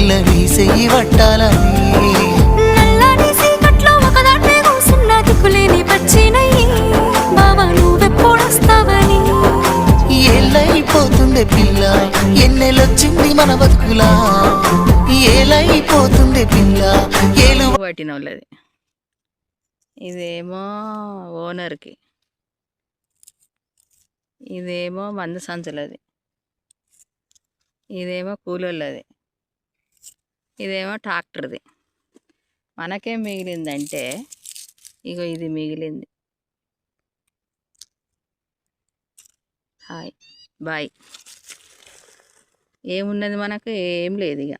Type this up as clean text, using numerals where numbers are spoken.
పిల్ల నీ చెయ్యి పట్టాలని నల్లని సీకట్లో ఒకదాన్నే కూసున్న దిక్కులేని పచ్చినయ్యి బావా నువ్వెప్పుడొస్తావని ఏళ్ళైపోతుండే పిల్ల ఎన్నెలొచ్చింది మన బతుకులా ఏలైపోతుండే పిల్ల ఏలు పట్టిన వాళ్ళది. ఇదేమో ఓనర్కి, ఇదేమో మందు సంచులది, ఇదేమో కూలోళ్ళది, ఇదేమో ట్రాక్టర్ది. మనకేం మిగిలిందంటే ఇగో ఇది మిగిలింది. Hi bye. ఏమున్నది మనకు? ఏం లేదు ఇక.